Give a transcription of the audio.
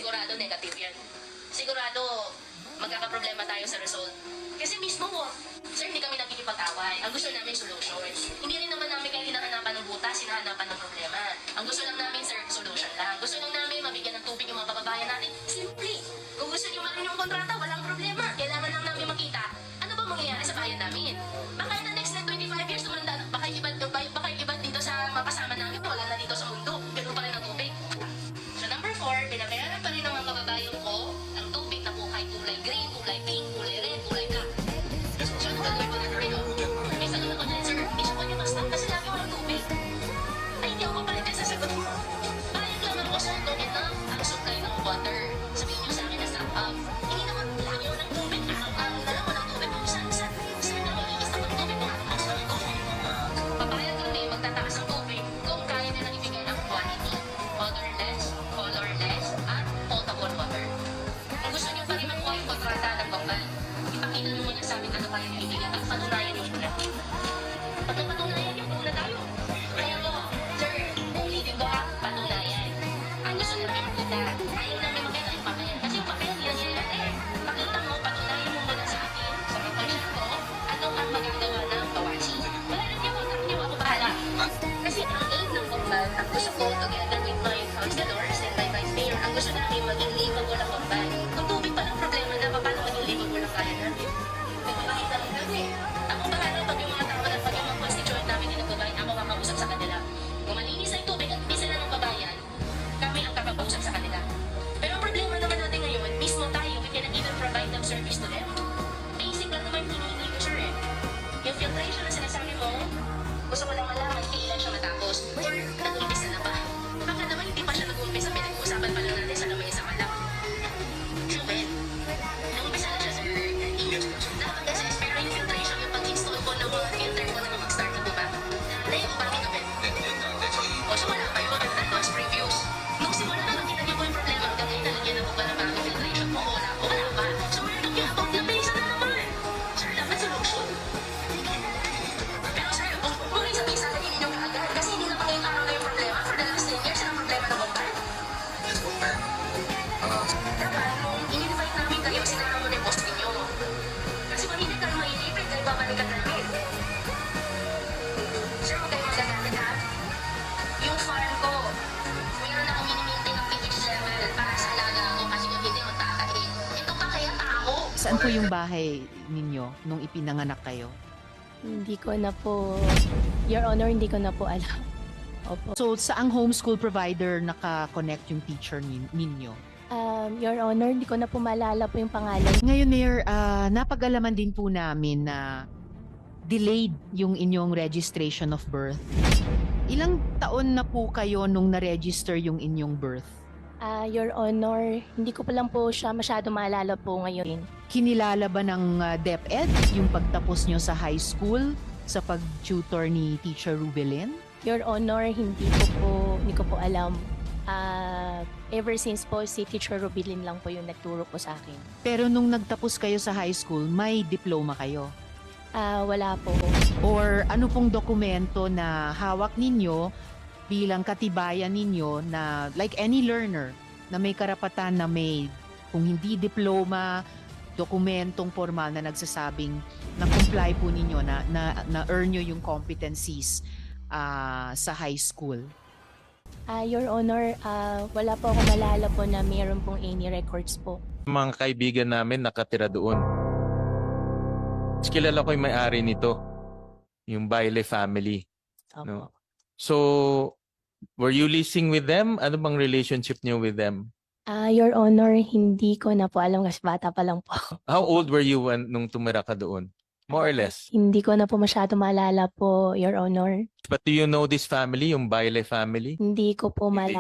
sigurado negative yan. Sigurado magkakaproblema tayo sa result. Kasi mismo, sir, hindi kami nakikipag-away. Ang gusto namin solution. Hindi rin naman namin kayo hinahanapan ng butas, hinahanapan ng problema. Ang gusto lang namin, sir, solution lang. Gusto lang namin mabigyan ng tubig yung mga kababayan natin. Simple. Kung gusto nyo marin yung kontrata, walang problema. Kailangan lang namin makita ano ba mangyayari sa bayan namin. Baka in the next na 25 years, tumanda, baka iba dito sa mga kasama namin, wala na dito sa mundo. Ganun pa rin ang tubig. So number 4, binabayaran pa rin ng mga kababayan ko ang tubig na buhay, kulay green, kulay pink, kulay red, kulay black. So ano gagawin ko na rin? Minsan naman ako dyan, sir, hindi siya ko niyo basta kasi lagi walang tubig. Ay, hindi ako papalitin sa sagot mo. Bayag lang ako sa ito, enough ang supply ng water. Sabihin niyo sa akin na stop up. Hindi naman lagi walang tubig. Araw-araw na lang walang tubig. Saan na malinis na ng tubig? Saan ko? Papayag kami magtataas ang tubig kung kaya nilang ibigay ang quality, colorless, at potable water. Kung gusto niyo pa rin makuha yung kontrata ng Bangkal, ipakita mo muna sa amin ano kaya niyo ibigay at patunayan niyo muna. Pag napatunayan niyo, muna tayo. Kaya mo, sir, ulitin ko ha, patunayan. Ang gusto namin makita, ayaw namin makita yung papel. Kasi yung papel, yan yan. Pakita mo, patunayan mo muna sa akin, sa mga konsyento, ano ang magagawa ng bawasi. Wala na niyo, kontak niyo, ako bahala. Kasi ang aim ng Bangkal, ang gusto ko, together with my councilors and my vice mayor, ang gusto namin maging livable ang Bangkal. Kung tubig pa ng problema na, paano maging livable ang kaya natin? Nagpapakita lang kami. Ako bahala pag yung mga tao at pag yung mga constituent namin din nagbabayan, ako kakausap sa kanila. Kung malinis na yung tubig at hindi sila ng babayan, kami ang kakausap sa kanila. Pero ang problema naman natin ngayon, mismo tayo, we cannot even provide them service to them. Basic lang naman hinihingi ko, sir eh. Yung filtration na sinasabi mo, gusto ko lang malaman kailan siya matapos. Or nag-umpisa na ba? Baka naman hindi pa siya nag-umpisa, pinag-uusapan pa lang natin sa lamay sa kalak. Sure, nag-umpisa na siya, sir. Dapat kasi, pero yung filtration, yung pag-install ko ng mga filter ko na mag-start na po ba? Dahil ko ba dito, Ben? O, so wala pa yun. That was previews. Nung simula na nakita niyo po yung problema, hanggang ngayon nalagyan na po ba ng bagong filtration mo? Wala po, wala pa. So we're talking about the base na naman. Sir, dapat solution. Pero sir, kung rin sabihin sa akin, hindi nyo kaagad. Kasi hindi na pa ngayong araw na yung problema. For the last 10 years, yun ang problema ng Bangkal. Dapat, nung in-invite namin kayo, sinara mo na yung post ninyo. Kasi kung hindi kayo mailipid, kayo babalikan namin. Sir, huwag kayo magagamit ha. Yung farm ko, mayroon akong mini-maintain ng pH level para sa alaga ako kasi kung hindi magtatahin. Ito pa kaya tao. Saan po yung bahay ninyo nung ipinanganak kayo? Hindi ko na po, Your Honor, hindi ko na po alam. Opo. So, saang homeschool provider naka-connect yung teacher ninyo? Your Honor, hindi ko na po maalala po yung pangalan. Ngayon, Mayor, napag-alaman din po namin na delayed yung inyong registration of birth. Ilang taon na po kayo nung na-register yung inyong birth? Your Honor, hindi ko pa lang po siya masyado maalala po ngayon. Kinilala ba ng DepEd yung pagtapos nyo sa high school sa pag-tutor ni Teacher Rubelin? Your Honor, hindi ko po alam. Ever since po, si Teacher Rubilin lang po yung nagturo po sa akin. Pero nung nagtapos kayo sa high school, may diploma kayo? Wala po. Or ano pong dokumento na hawak ninyo bilang katibayan ninyo na like any learner na may karapatan na may, kung hindi diploma, dokumentong formal na nagsasabing na comply po ninyo na earn nyo yung competencies sa high school? Your Honor, wala po ako maalala po na mayroon pong any records po. Mga kaibigan namin nakatira doon. Kilala ko yung may-ari nito, yung Baile family. Opo. No? So, were you leasing with them? Ano bang relationship niyo with them? Your Honor, hindi ko na po alam kasi bata pa lang po. How old were you nung tumira ka doon? More or less. Hindi ko na po masyado maalala po, Your Honor. But do you know this family, yung Baile family? Hindi ko po maalala.